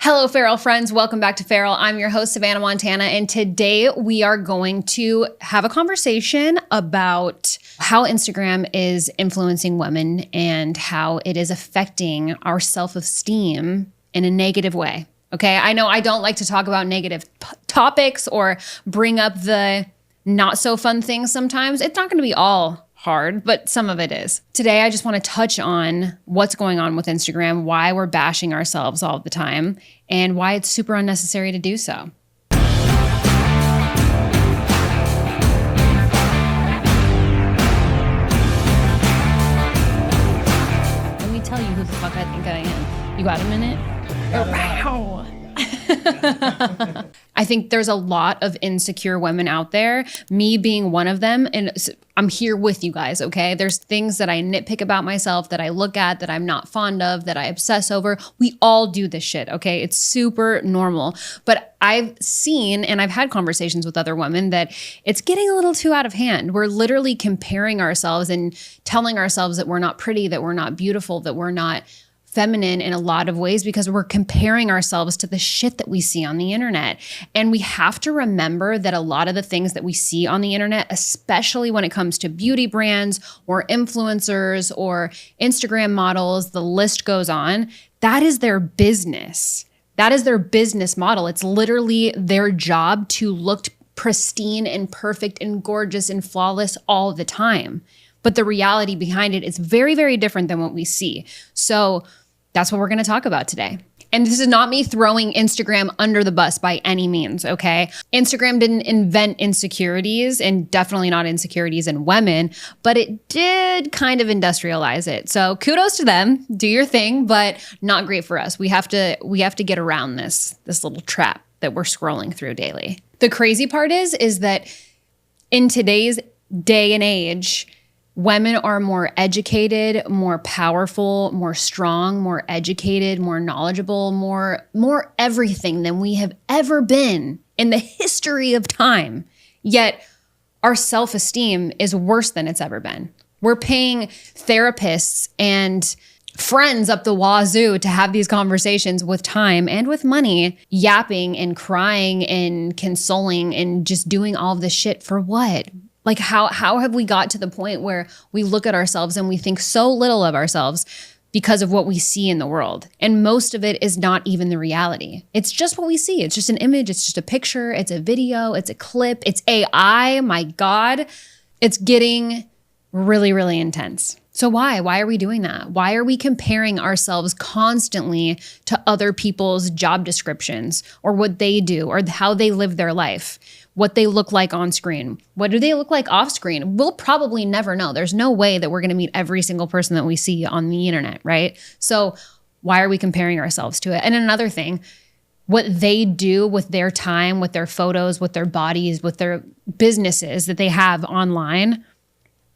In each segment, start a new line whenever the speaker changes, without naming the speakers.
Hello, Feral friends. Welcome back to Feral. I'm your host, Savannah Montana, and today we are going to have a conversation about how Instagram is influencing women and how it is affecting our self-esteem in a negative way. Okay, I know I don't like to talk about negative topics or bring up the not so fun things sometimes. It's not going to be all hard, but some of it is. Today, I just want to touch on what's going on with Instagram, why we're bashing ourselves all the time, and why it's super unnecessary to do so. Let me tell you who the fuck I think I am. You got a minute? Wow. I think there's a lot of insecure women out there, me being one of them, and I'm here with you guys, okay? There's things that I nitpick about myself, that I look at, that I'm not fond of, that I obsess over. We all do this shit, okay? It's super normal. But I've seen, and I've had conversations with other women, that it's getting a little too out of hand. We're literally comparing ourselves and telling ourselves that we're not pretty, that we're not beautiful, that we're not feminine in a lot of ways because we're comparing ourselves to the shit that we see on the internet. And we have to remember that a lot of the things that we see on the internet, especially when it comes to beauty brands or influencers or Instagram models, the list goes on, that is their business. That is their business model. It's literally their job to look pristine and perfect and gorgeous and flawless all the time. But the reality behind it is very, very different than what we see. So that's what we're going to talk about today. And this is not me throwing Instagram under the bus by any means, okay? Instagram didn't invent insecurities, and definitely not insecurities in women, but it did kind of industrialize it. So kudos to them, do your thing, but not great for us. We have to get around this little trap that we're scrolling through daily. The crazy part is that in today's day and age, women are more educated, more powerful, more strong, more educated, more knowledgeable, more everything than we have ever been in the history of time. Yet our self-esteem is worse than it's ever been. We're paying therapists and friends up the wazoo to have these conversations with time and with money, yapping and crying and consoling and just doing all of this shit for what? Like how have we got to the point where we look at ourselves and we think so little of ourselves because of what we see in the world? And most of it is not even the reality. It's just what we see. It's just an image. It's just a picture. It's a video. It's a clip. It's AI. My God, it's getting really, really intense. So why? Why are we doing that? Why are we comparing ourselves constantly to other people's job descriptions or what they do or how they live their life? What they look like on screen. What do they look like off screen? We'll probably never know. There's no way that we're going to meet every single person that we see on the internet, right? So why are we comparing ourselves to it? And another thing, what they do with their time, with their photos, with their bodies, with their businesses that they have online,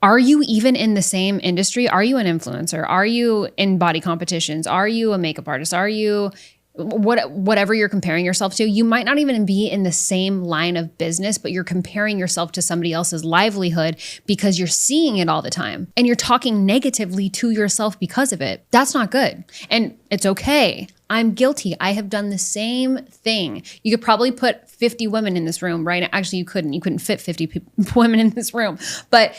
are you even in the same industry? Are you an influencer? Are you in body competitions? Are you a makeup artist? Are you whatever you're comparing yourself to? You might not even be in the same line of business, but you're comparing yourself to somebody else's livelihood because you're seeing it all the time and you're talking negatively to yourself because of it. That's not good. And it's okay. I'm guilty. I have done the same thing. You could probably put 50 women in this room, right? Actually, you couldn't fit 50 women in this room, but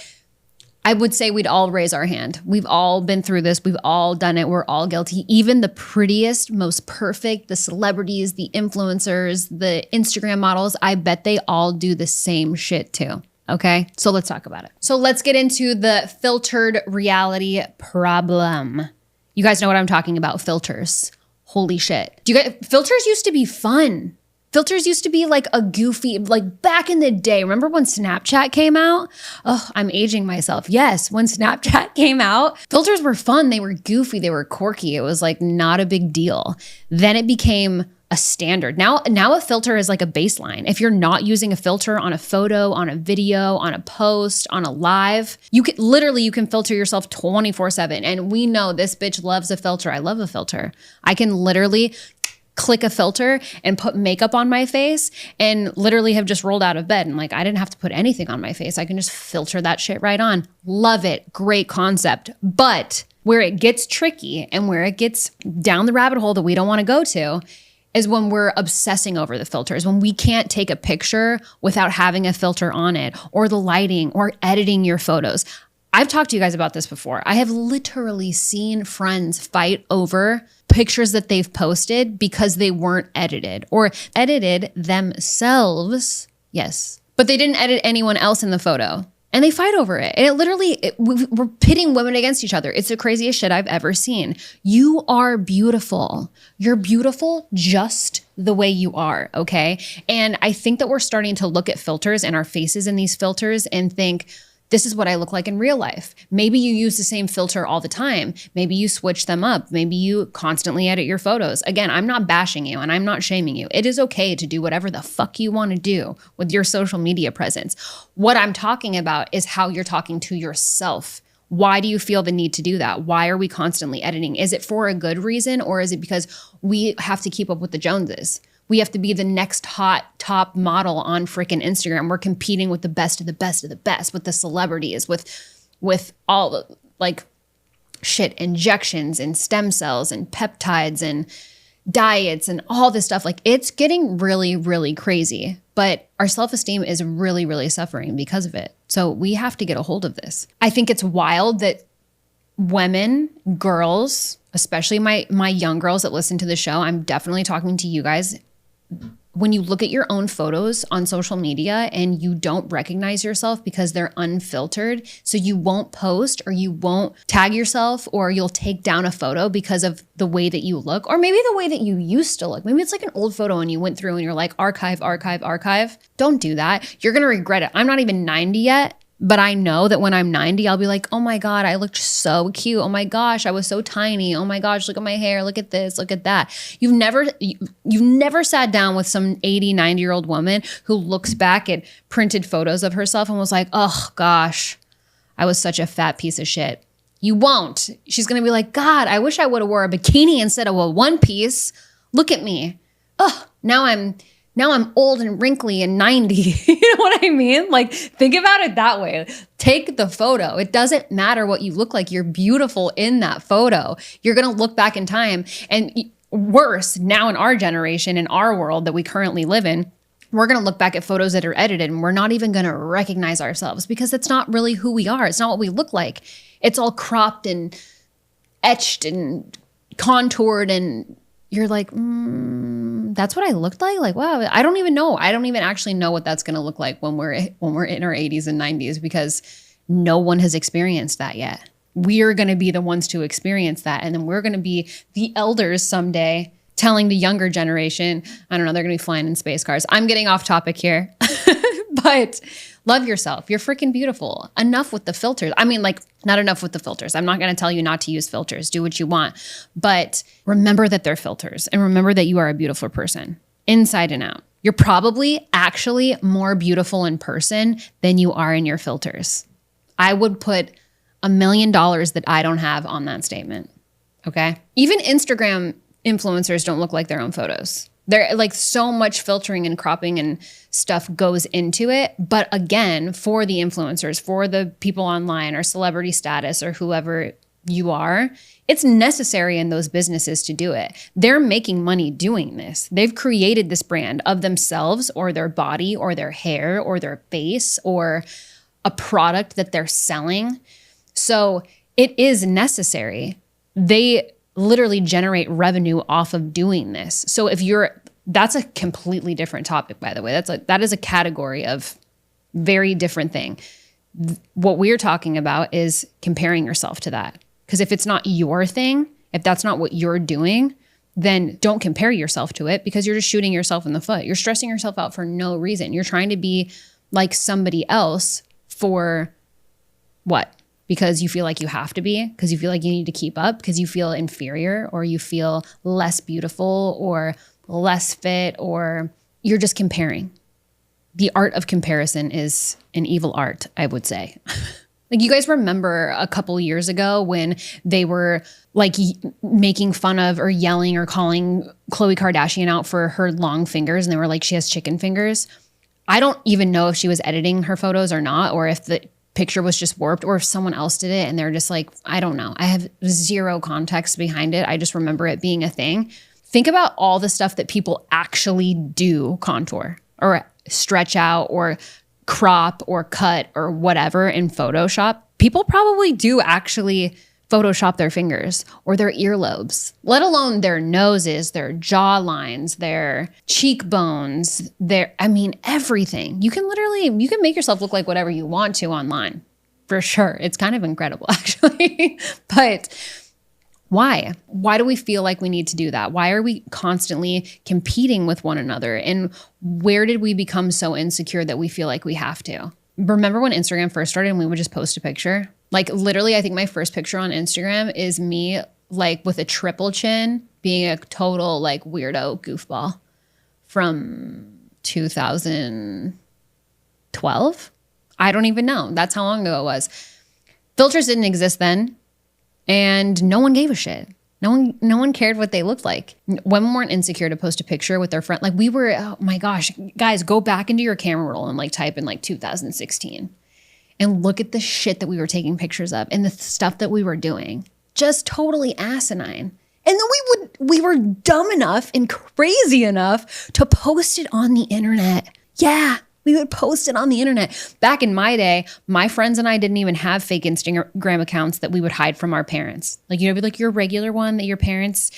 I would say we'd all raise our hand. We've all been through this. We've all done it. We're all guilty. Even the prettiest, most perfect, the celebrities, the influencers, the Instagram models, I bet they all do the same shit too. Okay, so let's talk about it. So let's get into the filtered reality problem. You guys know what I'm talking about, filters. Holy shit. Filters used to be fun. Filters used to be like a goofy, like back in the day. Remember when Snapchat came out? Oh, I'm aging myself. Yes, when Snapchat came out, filters were fun. They were goofy. They were quirky. It was like not a big deal. Then it became a standard. Now a filter is like a baseline. If you're not using a filter on a photo, on a video, on a post, on a live, you can filter yourself 24/7. And we know this bitch loves a filter. I love a filter. I can literally click a filter and put makeup on my face and literally have just rolled out of bed. And like, I didn't have to put anything on my face. I can just filter that shit right on. Love it. Great concept. But where it gets tricky and where it gets down the rabbit hole that we don't want to go to is when we're obsessing over the filters, when we can't take a picture without having a filter on it, or the lighting, or editing your photos. I've talked to you guys about this before. I have literally seen friends fight over pictures that they've posted because they weren't edited or edited themselves. Yes, but they didn't edit anyone else in the photo. And they fight over it. And it literally, we're pitting women against each other. It's the craziest shit I've ever seen. You are beautiful. You're beautiful just the way you are, okay? And I think that we're starting to look at filters and our faces in these filters and think, this is what I look like in real life. Maybe you use the same filter all the time. Maybe you switch them up. Maybe you constantly edit your photos. Again, I'm not bashing you and I'm not shaming you. It is okay to do whatever the fuck you want to do with your social media presence. What I'm talking about is how you're talking to yourself. Why do you feel the need to do that? Why are we constantly editing? Is it for a good reason, or is it because we have to keep up with the Joneses? We have to be the next hot top model on freaking Instagram. We're competing with the best of the best of the best, with the celebrities, with all the like shit, injections and stem cells and peptides and diets and all this stuff. Like, it's getting really, really crazy. But our self-esteem is really, really suffering because of it. So we have to get a hold of this. I think it's wild that women, girls, especially my young girls that listen to the show, I'm definitely talking to you guys. When you look at your own photos on social media and you don't recognize yourself because they're unfiltered, so you won't post or you won't tag yourself, or you'll take down a photo because of the way that you look, or maybe the way that you used to look. Maybe it's like an old photo and you went through and you're like, archive, archive, archive. Don't do that. You're going to regret it. I'm not even 90 yet. But I know that when I'm 90, I'll be like, oh my God, I looked so cute. Oh my gosh, I was so tiny. Oh my gosh, look at my hair. Look at this, look at that. You've never sat down with some 80, 90-year-old woman who looks back at printed photos of herself and was like, oh gosh, I was such a fat piece of shit. You won't. She's going to be like, God, I wish I would have wore a bikini instead of a one piece. Look at me. Oh, now I'm old and wrinkly and 90. You know what I mean? Like, think about it that way. Take the photo. It doesn't matter what you look like. You're beautiful in that photo. You're going to look back in time. And worse, now in our generation, in our world that we currently live in, we're going to look back at photos that are edited and we're not even going to recognize ourselves because it's not really who we are. It's not what we look like. It's all cropped and etched and contoured, and you're like, that's what I looked like? Like, wow, I don't even know. I don't even actually know what that's going to look like when we're in our 80s and 90s, because no one has experienced that yet. We're going to be the ones to experience that. And then we're going to be the elders someday telling the younger generation, I don't know, they're going to be flying in space cars. I'm getting off topic here, but love yourself. You're freaking beautiful. Enough with the filters. I mean, like, not enough with the filters. I'm not going to tell you not to use filters. Do what you want. But remember that they're filters, and remember that you are a beautiful person inside and out. You're probably actually more beautiful in person than you are in your filters. I would put $1 million that I don't have on that statement. Okay. Even Instagram influencers don't look like their own photos. They're like, so much filtering and cropping and stuff goes into it. But again, for the influencers, for the people online or celebrity status or whoever you are, it's necessary in those businesses to do it. They're making money doing this. They've created this brand of themselves or their body or their hair or their face or a product that they're selling. So it is necessary. They literally generate revenue off of doing this. So that's a completely different topic, by the way. That is a category of very different thing. What we're talking about is comparing yourself to that. Because if it's not your thing, if that's not what you're doing, then don't compare yourself to it, because you're just shooting yourself in the foot. You're stressing yourself out for no reason. You're trying to be like somebody else for what? Because you feel like you have to be, because you feel like you need to keep up, because you feel inferior, or you feel less beautiful or less fit, or you're just comparing. The art of comparison is an evil art, I would say. Like, you guys remember a couple years ago when they were like making fun of or yelling or calling Khloe Kardashian out for her long fingers, and they were like, she has chicken fingers. I don't even know if she was editing her photos or not, or if the picture was just warped, or if someone else did it and they're just like, I don't know. I have zero context behind it. I just remember it being a thing. Think about all the stuff that people actually do contour or stretch out or crop or cut or whatever in Photoshop. People probably do actually Photoshop their fingers or their earlobes, let alone their noses, their jaw lines, their cheekbones, everything. You can make yourself look like whatever you want to online, for sure. It's kind of incredible, actually. But why? Why do we feel like we need to do that? Why are we constantly competing with one another? And where did we become so insecure that we feel like we have to? Remember when Instagram first started and we would just post a picture? Like literally, I think my first picture on Instagram is me like with a triple chin being a total like weirdo goofball from 2012. I don't even know. That's how long ago it was. Filters didn't exist then and no one gave a shit. No one cared what they looked like. Women weren't insecure to post a picture with their friend. Like we were, oh my gosh, guys, go back into your camera roll and like type in like 2016 and look at the shit that we were taking pictures of and the stuff that we were doing. Just totally asinine. And then we were dumb enough and crazy enough to post it on the internet. Yeah. We would post it on the internet. Back in my day, my friends and I didn't even have fake Instagram accounts that we would hide from our parents. Like, you know, like your regular one that your parents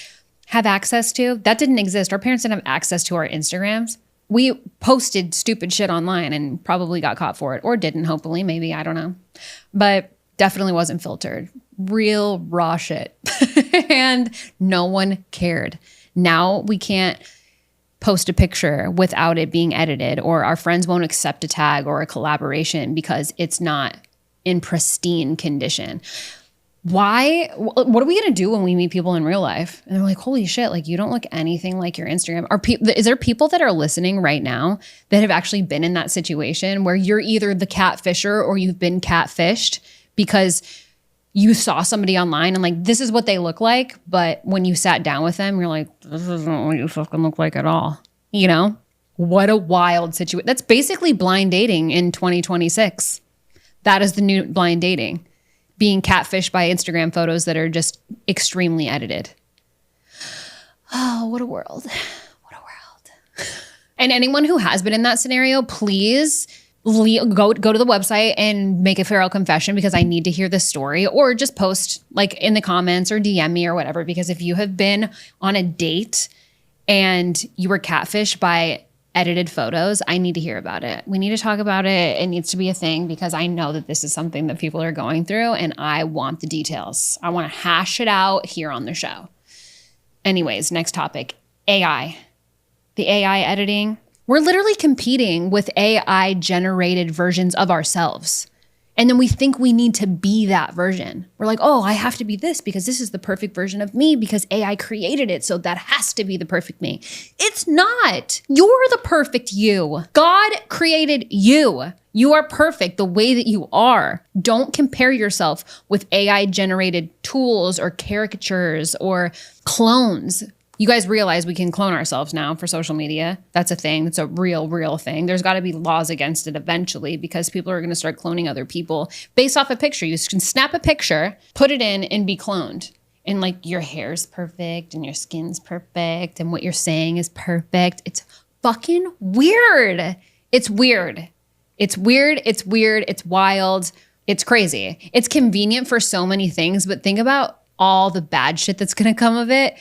have access to. That didn't exist. Our parents didn't have access to our Instagrams. We posted stupid shit online and probably got caught for it or didn't, hopefully, maybe, I don't know. But definitely wasn't filtered. Real raw shit. And no one cared. Now we can't post a picture without it being edited, or our friends won't accept a tag or a collaboration because it's not in pristine condition. Why? What are we going to do when we meet people in real life? And they're like, holy shit, like you don't look anything like your Instagram. Is there people that are listening right now that have actually been in that situation where you're either the catfisher or you've been catfished because you saw somebody online and like, this is what they look like. But when you sat down with them, you're like, this isn't what you fucking look like at all. You know, what a wild situation. That's basically blind dating in 2026. That is the new blind dating, being catfished by Instagram photos that are just extremely edited. Oh, what a world. What a world. And anyone who has been in that scenario, please go to the website and make a feral confession, because I need to hear this story, or just post like in the comments or DM me or whatever. Because if you have been on a date and you were catfished by edited photos, I need to hear about it. We need to talk about it. It needs to be a thing, because I know that this is something that people are going through and I want the details. I want to hash it out here on the show. Anyways, next topic, AI. The AI editing. We're literally competing with AI generated versions of ourselves. And then we think we need to be that version. We're like, oh, I have to be this because this is the perfect version of me because AI created it. So that has to be the perfect me. It's not. You're the perfect you. God created you. You are perfect the way that you are. Don't compare yourself with AI generated tools or caricatures or clones. You guys realize we can clone ourselves now for social media. That's a thing. It's a real thing. There's got to be laws against it eventually, because people are going to start cloning other people based off a picture. You can snap a picture, put it in, and be cloned. And like your hair's perfect and your skin's perfect and what you're saying is perfect. It's fucking weird. It's weird. It's weird. It's weird. It's wild. It's crazy. It's convenient for so many things, but think about all the bad shit that's going to come of it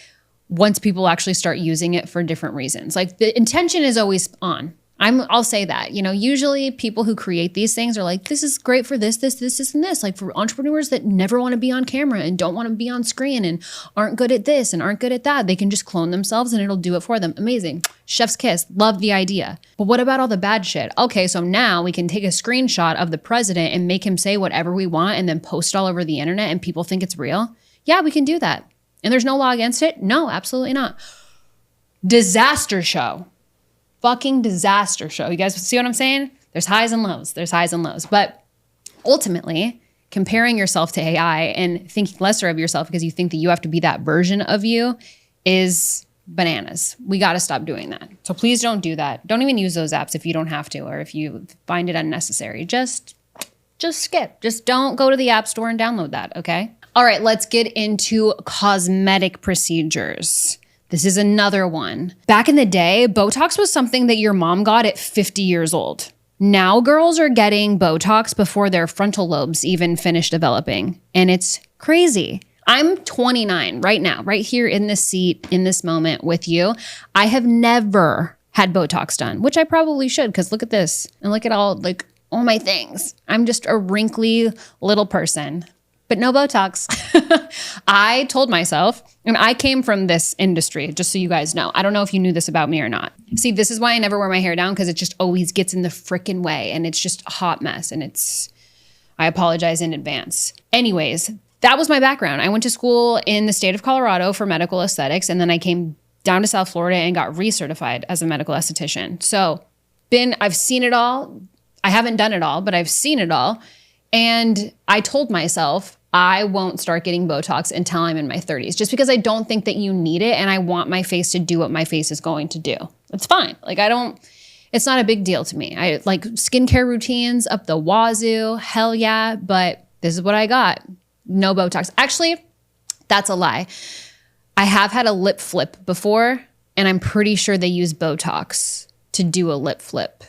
once people actually start using it for different reasons. Like the intention is always on. I'll say that, you know, usually people who create these things are like, this is great for this, and this. Like for entrepreneurs that never want to be on camera and don't want to be on screen and aren't good at this and aren't good at that, they can just clone themselves and it'll do it for them. Amazing. Chef's kiss. Love the idea. But what about all the bad shit? Okay, so now we can take a screenshot of the president and make him say whatever we want and then post it all over the internet and people think it's real. Yeah, we can do that. And there's no law against it? No, absolutely not. Disaster show. Fucking disaster show. You guys see what I'm saying? There's highs and lows. There's highs and lows. But ultimately, comparing yourself to AI and thinking lesser of yourself because you think that you have to be that version of you is bananas. We got to stop doing that. So please don't do that. Don't even use those apps if you don't have to, or if you find it unnecessary. Just skip. Just don't go to the app store and download that, okay? All right, let's get into cosmetic procedures. This is another one. Back in the day, Botox was something that your mom got at 50 years old. Now girls are getting Botox before their frontal lobes even finish developing. And it's crazy. I'm 29 right now, right here in this seat, in this moment with you. I have never had Botox done, which I probably should, because look at this. And look at all my things. I'm just a wrinkly little person. But no Botox. I told myself, and I came from this industry, just so you guys know. I don't know if you knew this about me or not. See, this is why I never wear my hair down, because it just always gets in the freaking way, and it's just a hot mess, and I apologize in advance. Anyways, that was my background. I went to school in the state of Colorado for medical aesthetics, and then I came down to South Florida and got recertified as a medical esthetician. So I've seen it all. I haven't done it all, but I've seen it all. And I told myself, I won't start getting Botox until I'm in my 30s, just because I don't think that you need it. And I want my face to do what my face is going to do. It's fine. It's not a big deal to me. I like skincare routines up the wazoo. Hell yeah. But this is what I got. No Botox. Actually, that's a lie. I have had a lip flip before, and I'm pretty sure they use Botox to do a lip flip.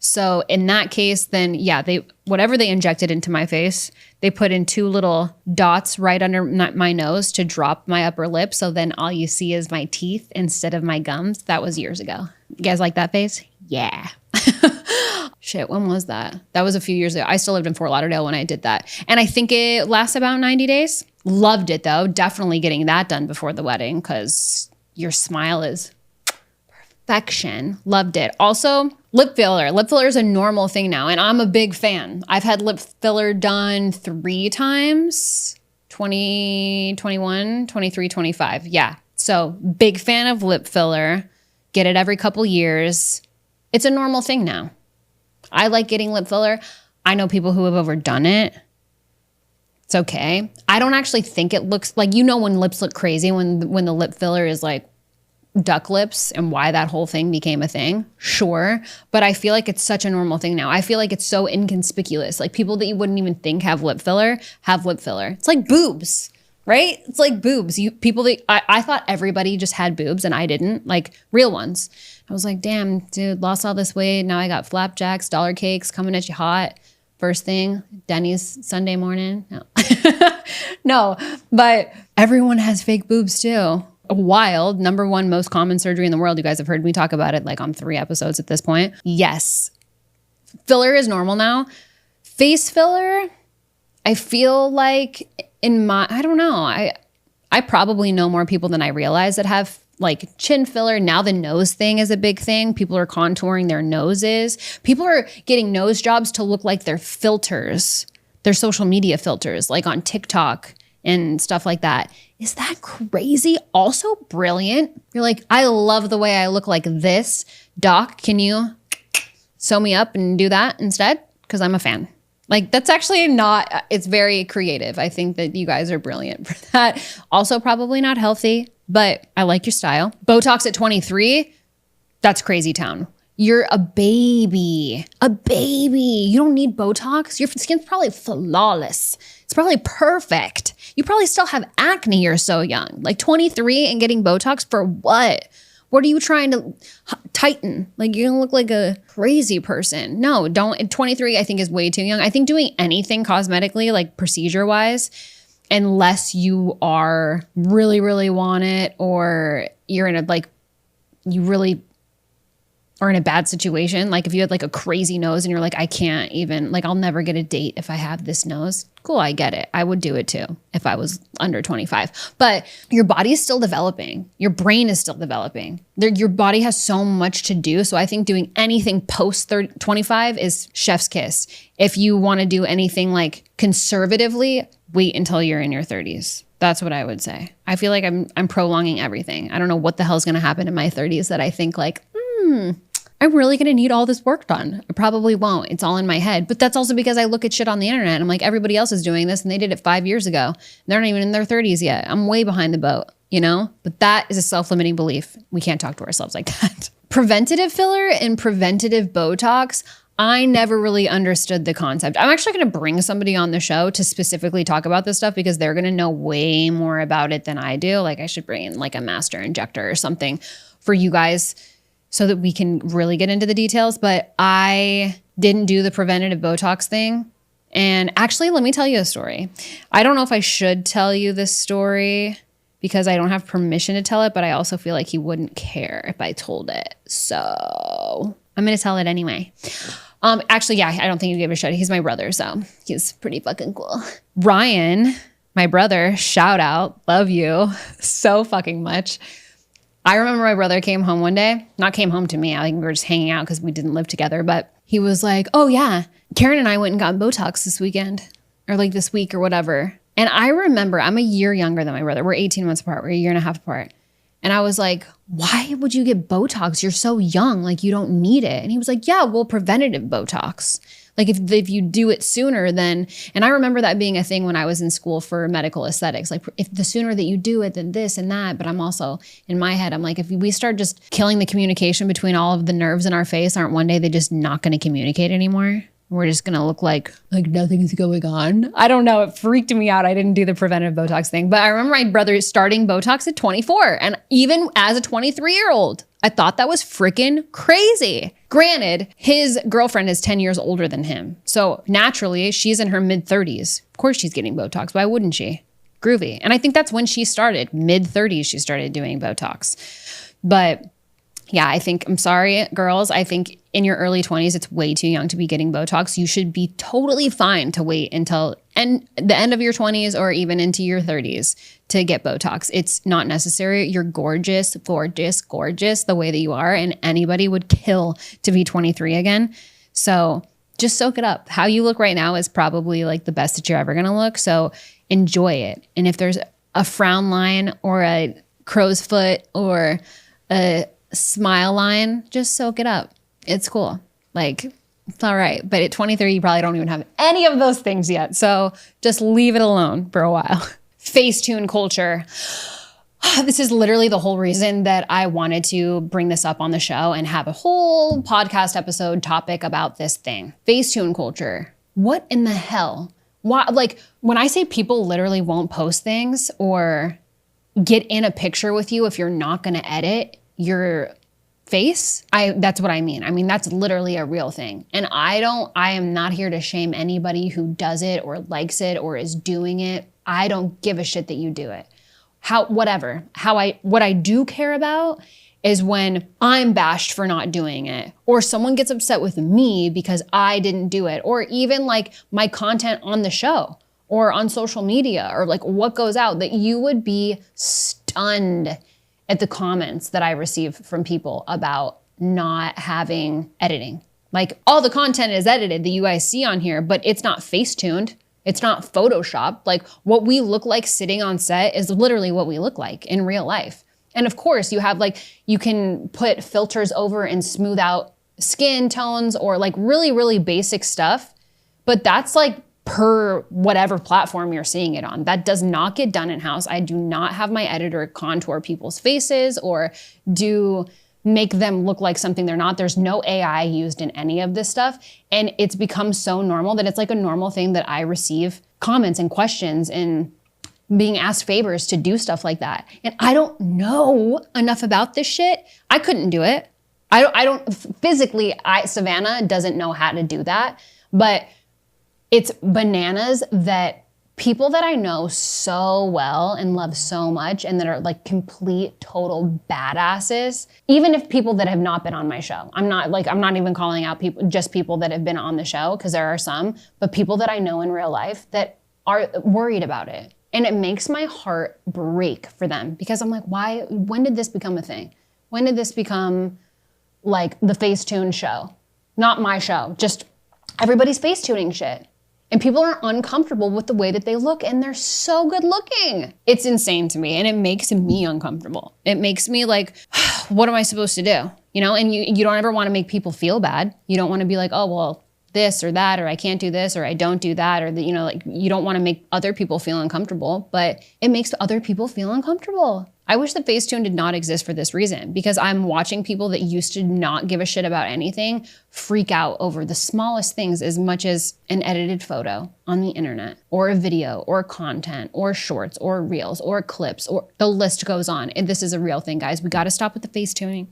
So in that case, then yeah, whatever they injected into my face, they put in 2 little dots right under my nose to drop my upper lip. So then all you see is my teeth instead of my gums. That was years ago. You guys like that face? Yeah. Shit, when was that? That was a few years ago. I still lived in Fort Lauderdale when I did that. And I think it lasts about 90 days. Loved it though. Definitely getting that done before the wedding, because your smile is perfection. Loved it. Also, lip filler. Lip filler is a normal thing now, and I'm a big fan. I've had lip filler done 3 times, 2021, 23, 25. Yeah. So big fan of lip filler. Get it every couple years. It's a normal thing now. I like getting lip filler. I know people who have overdone it. It's okay. I don't actually think it looks like, when lips look crazy, when the lip filler is like duck lips, and why that whole thing became a thing. Sure. But I feel like it's such a normal thing now. I feel like it's so inconspicuous. Like people that you wouldn't even think have lip filler have lip filler. It's like boobs, right? It's like boobs. I thought everybody just had boobs, and I didn't, like real ones. I was like, damn, dude, lost all this weight. Now I got flapjacks, dollar cakes coming at you hot. First thing, Denny's Sunday morning. No. No, but everyone has fake boobs too. Wild, number 1 most common surgery in the world. You guys have heard me talk about it like on 3 episodes at this point. Yes. Filler is normal now. Face filler, I feel like I don't know. I probably know more people than I realize that have like chin filler. Now the nose thing is a big thing. People are contouring their noses. People are getting nose jobs to look like their filters, their social media filters, like on TikTok and stuff like that. Is that crazy? Also brilliant. You're like, I love the way I look like this. Doc, can you sew me up and do that instead? Because I'm a fan. Like that's actually it's very creative. I think that you guys are brilliant for that. Also probably not healthy, but I like your style. Botox at 23, that's crazy town. You're a baby. A baby. You don't need Botox. Your skin's probably flawless. It's probably perfect. You probably still have acne. You're so young. Like 23 and getting Botox for what? What are you trying to tighten? Like you're gonna look like a crazy person. No, don't. 23 I think is way too young. I think doing anything cosmetically, like procedure wise, unless you are really, really want it, or you're in you really are in a bad situation. Like if you had like a crazy nose and you're like, I can't even, like I'll never get a date if I have this nose. Cool, I get it. I would do it too if I was under 25. But your body is still developing. Your brain is still developing. Your body has so much to do. So I think doing anything post 25 is chef's kiss. If you want to do anything like conservatively, wait until you're in your 30s. That's what I would say. I feel like I'm prolonging everything. I don't know what the hell is going to happen in my 30s that I think like, I'm really going to need all this work done. I probably won't. It's all in my head. But that's also because I look at shit on the internet. I'm like, everybody else is doing this and they did it 5 years ago. They're not even in their 30s yet. I'm way behind the boat, you know? But that is a self-limiting belief. We can't talk to ourselves like that. Preventative filler and preventative Botox, I never really understood the concept. I'm actually going to bring somebody on the show to specifically talk about this stuff because they're going to know way more about it than I do. Like I should bring in like a master injector or something for you guys so that we can really get into the details. But I didn't do the preventative Botox thing. And actually, let me tell you a story. I don't know if I should tell you this story because I don't have permission to tell it, but I also feel like he wouldn't care if I told it. So I'm going to tell it anyway. Actually, yeah, I don't think he'd give a shit. He's my brother, so he's pretty fucking cool. Ryan, my brother, shout out, love you so fucking much. I remember my brother came home one day, not came home to me. I think we were just hanging out because we didn't live together, but he was like, oh yeah, Karen and I went and got Botox this weekend or like this week or whatever. And I remember I'm a year younger than my brother. We're 18 months apart. We're a year and a half apart. And I was like, why would you get Botox? You're so young, like you don't need it. And he was like, yeah, well, preventative Botox. Like if you do it sooner then, and I remember that being a thing when I was in school for medical aesthetics, like if the sooner that you do it, then this and that. But I'm also in my head, I'm like, if we start just killing the communication between all of the nerves in our face, aren't one day they just not going to communicate anymore? We're just going to look like nothing's going on. I don't know. It freaked me out. I didn't do the preventive Botox thing. But I remember my brother starting Botox at 24. And even as a 23-year-old, I thought that was freaking crazy. Granted, his girlfriend is 10 years older than him. So naturally, she's in her mid-30s. Of course she's getting Botox. Why wouldn't she? Groovy. And I think that's when she started. Mid-30s, she started doing Botox. But yeah, I'm sorry, girls. I think in your early 20s, it's way too young to be getting Botox. You should be totally fine to wait until the end of your 20s or even into your 30s to get Botox. It's not necessary. You're gorgeous, gorgeous, gorgeous the way that you are. And anybody would kill to be 23 again. So just soak it up. How you look right now is probably like the best that you're ever going to look. So enjoy it. And if there's a frown line or a crow's foot or a smile line, just soak it up. It's cool. Like, it's all right. But at 23, you probably don't even have any of those things yet. So just leave it alone for a while. Facetune culture. This is literally the whole reason that I wanted to bring this up on the show and have a whole podcast episode topic about this thing. Facetune culture. What in the hell? Why? Like, when I say people literally won't post things or get in a picture with you if you're not going to edit your face, that's what I mean. I mean, that's literally a real thing. And I am not here to shame anybody who does it or likes it or is doing it. I don't give a shit that you do it. What I do care about is when I'm bashed for not doing it, or someone gets upset with me because I didn't do it, or even like my content on the show or on social media, or like what goes out, that you would be stunned at the comments that I receive from people about not having editing. Like, all the content is edited that you guys see on here, but it's not face-tuned. It's not Photoshopped. Like, what we look like sitting on set is literally what we look like in real life. And of course, you can put filters over and smooth out skin tones or like really, really basic stuff. But that's like per whatever platform you're seeing it on. That does not get done in-house. I do not have my editor contour people's faces or make them look like something they're not. There's no AI used in any of this stuff. And it's become so normal that it's like a normal thing that I receive comments and questions and being asked favors to do stuff like that. And I don't know enough about this shit. I couldn't do it. I don't physically, Savannah doesn't know how to do that, but it's bananas that people that I know so well and love so much and that are like complete, total badasses, even if people that have not been on my show. I'm not even calling out people that have been on the show, because there are some, but people that I know in real life that are worried about it. And it makes my heart break for them, because I'm like, when did this become a thing? When did this become like the Facetune show? Not my show, just everybody's Facetuning shit. And people are uncomfortable with the way that they look, and they're so good looking. It's insane to me, and it makes me uncomfortable. It makes me like, what am I supposed to do? You know, and you don't ever want to make people feel bad. You don't want to be like, oh, well, this or that, or I can't do this, or I don't do that, or you don't want to make other people feel uncomfortable, but it makes other people feel uncomfortable. I wish that Facetune did not exist for this reason, because I'm watching people that used to not give a shit about anything freak out over the smallest things as much as an edited photo on the internet, or a video, or content, or shorts, or reels, or clips, or the list goes on. And this is a real thing, guys. We got to stop with the Facetuning.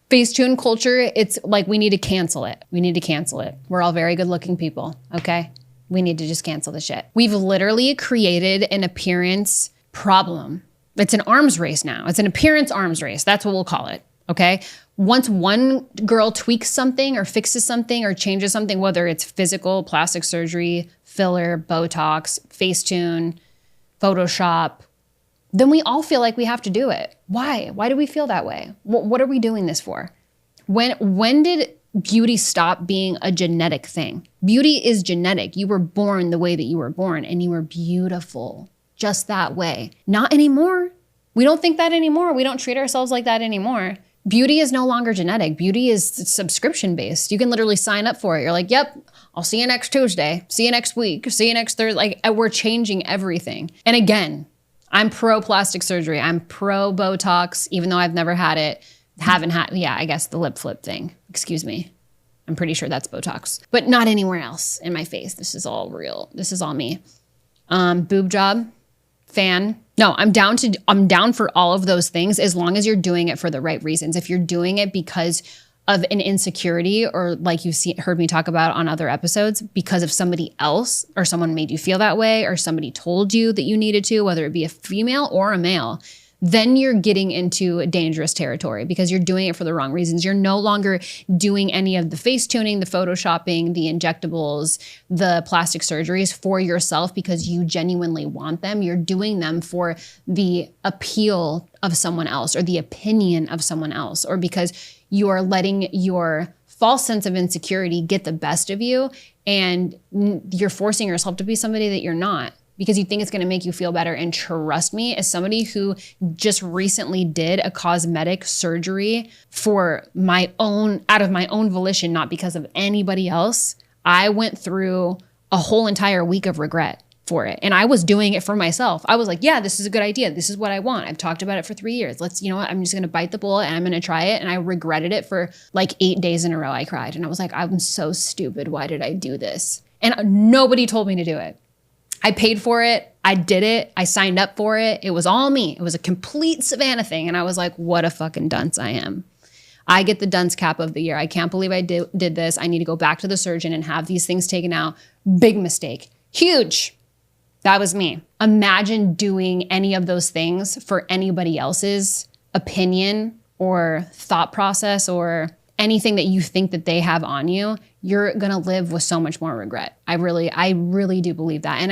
Facetune culture, it's like we need to cancel it. We need to cancel it. We're all very good looking people, okay? We need to just cancel the shit. We've literally created an appearance problem. It's an arms race now. It's an appearance arms race. That's what we'll call it, okay? Once one girl tweaks something or fixes something or changes something, whether it's physical, plastic surgery, filler, Botox, Facetune, Photoshop, then we all feel like we have to do it. Why? Why do we feel that way? What are we doing this for? When did beauty stop being a genetic thing? Beauty is genetic. You were born the way that you were born, and you were beautiful just that way. Not anymore. We don't think that anymore. We don't treat ourselves like that anymore. Beauty is no longer genetic. Beauty is subscription based. You can literally sign up for it. You're like, yep, I'll see you next Tuesday. See you next week. See you next Thursday. Like, we're changing everything. And again, I'm pro plastic surgery. I'm pro Botox, even though I've never had it. I guess the lip flip thing. Excuse me. I'm pretty sure that's Botox, but not anywhere else in my face. This is all real. This is all me. Boob job. Fan. No, I'm down for all of those things as long as you're doing it for the right reasons. If you're doing it because of an insecurity, or like you've heard me talk about on other episodes, because of somebody else, or someone made you feel that way, or somebody told you that you needed to, whether it be a female or a male, then you're getting into dangerous territory because you're doing it for the wrong reasons. You're no longer doing any of the face tuning, the photoshopping, the injectables, the plastic surgeries for yourself because you genuinely want them. You're doing them for the appeal of someone else or the opinion of someone else, or because you are letting your false sense of insecurity get the best of you and you're forcing yourself to be somebody that you're not, because you think it's going to make you feel better. And trust me, as somebody who just recently did a cosmetic surgery for out of my own volition, not because of anybody else, I went through a whole entire week of regret for it. And I was doing it for myself. I was like, yeah, this is a good idea. This is what I want. I've talked about it for 3 years. You know what? I'm just going to bite the bullet and I'm going to try it. And I regretted it for like 8 days in a row. I cried and I was like, I'm so stupid. Why did I do this? And nobody told me to do it. I paid for it. I did it. I signed up for it. It was all me. It was a complete Savannah thing. And I was like, what a fucking dunce I am. I get the dunce cap of the year. I can't believe I did this. I need to go back to the surgeon and have these things taken out. Big mistake. Huge. That was me. Imagine doing any of those things for anybody else's opinion or thought process or anything that you think that they have on you. You're gonna live with so much more regret. I really do believe that. And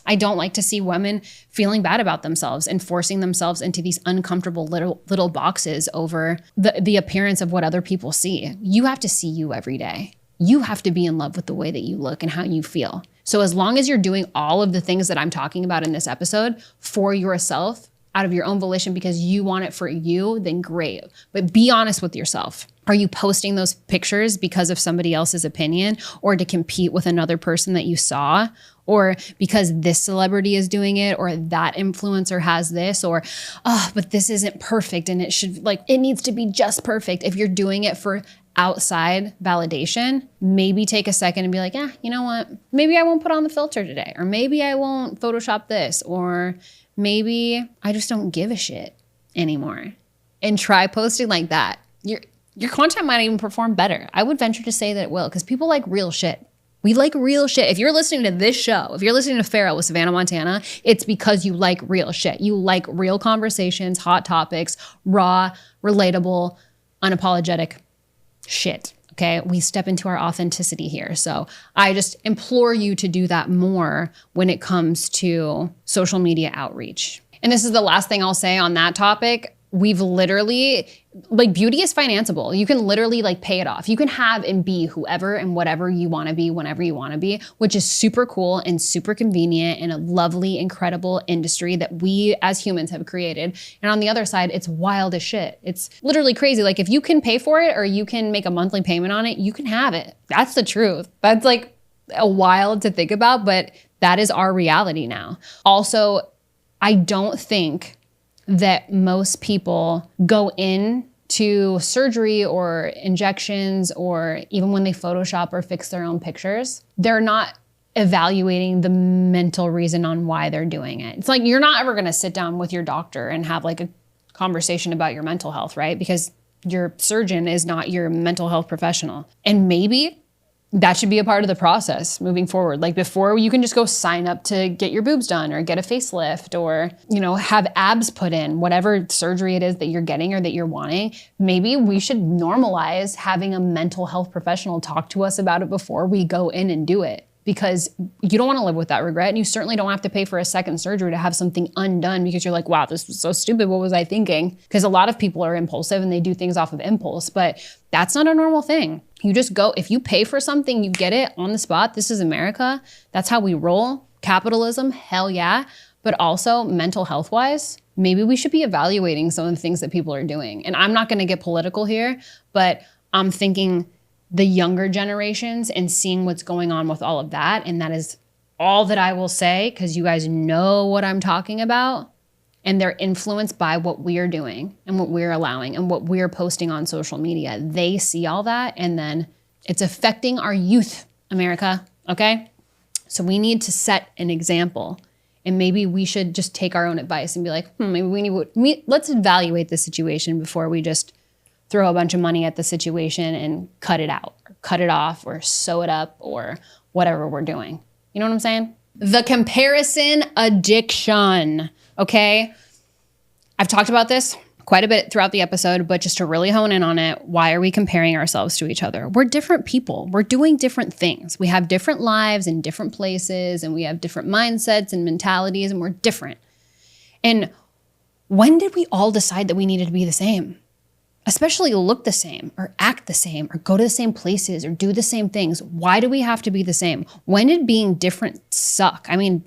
I don't like to see women feeling bad about themselves and forcing themselves into these uncomfortable little boxes over the appearance of what other people see. You have to see you every day. You have to be in love with the way that you look and how you feel. So as long as you're doing all of the things that I'm talking about in this episode for yourself, out of your own volition because you want it for you, then great. But be honest with yourself. Are you posting those pictures because of somebody else's opinion or to compete with another person that you saw? Or because this celebrity is doing it or that influencer has this, or, oh, but this isn't perfect and it needs to be just perfect. If you're doing it for outside validation, maybe take a second and be like, yeah, you know what? Maybe I won't put on the filter today, or maybe I won't Photoshop this, or maybe I just don't give a shit anymore. And try posting like that. Your content might even perform better. I would venture to say that it will, because people like real shit. We like real shit. If you're listening to this show, if you're listening to Farrell with Savannah Montana, it's because you like real shit. You like real conversations, hot topics, raw, relatable, unapologetic shit. Okay, we step into our authenticity here. So I just implore you to do that more when it comes to social media outreach. And this is the last thing I'll say on that topic. We've literally, beauty is financeable. You can literally pay it off. You can have and be whoever and whatever you want to be whenever you want to be, which is super cool and super convenient and a lovely, incredible industry that we as humans have created. And on the other side, it's wild as shit. It's literally crazy. If you can pay for it or you can make a monthly payment on it, you can have it. That's the truth. That's a wild to think about, but that is our reality now. Also, I don't think that most people go in to surgery or injections, or even when they Photoshop or fix their own pictures, they're not evaluating the mental reason on why they're doing it. It's like you're not ever going to sit down with your doctor and have like a conversation about your mental health, right? Because your surgeon is not your mental health professional. And maybe that should be a part of the process moving forward. Like before, you can just go sign up to get your boobs done or get a facelift or, have abs put in, whatever surgery it is that you're getting or that you're wanting. Maybe we should normalize having a mental health professional talk to us about it before we go in and do it. Because you don't want to live with that regret. And you certainly don't have to pay for a second surgery to have something undone because you're like, wow, this was so stupid. What was I thinking? Because a lot of people are impulsive and they do things off of impulse, but that's not a normal thing. You just go, if you pay for something, you get it on the spot. This is America. That's how we roll. Capitalism, hell yeah. But also mental health wise, maybe we should be evaluating some of the things that people are doing. And I'm not going to get political here, but I'm thinking the younger generations and seeing what's going on with all of that. And that is all that I will say, because you guys know what I'm talking about. And they're influenced by what we're doing and what we're allowing and what we're posting on social media. They see all that, and then it's affecting our youth, America, okay? So we need to set an example. And maybe we should just take our own advice and be like, maybe let's evaluate the situation before we just throw a bunch of money at the situation and cut it out, or cut it off, or sew it up, or whatever we're doing. You know what I'm saying? The comparison addiction, okay? I've talked about this quite a bit throughout the episode, but just to really hone in on it, why are we comparing ourselves to each other? We're different people. We're doing different things. We have different lives in different places, and we have different mindsets and mentalities, and we're different. And when did we all decide that we needed to be the same? Especially look the same or act the same or go to the same places or do the same things. Why do we have to be the same? When did being different suck? I mean,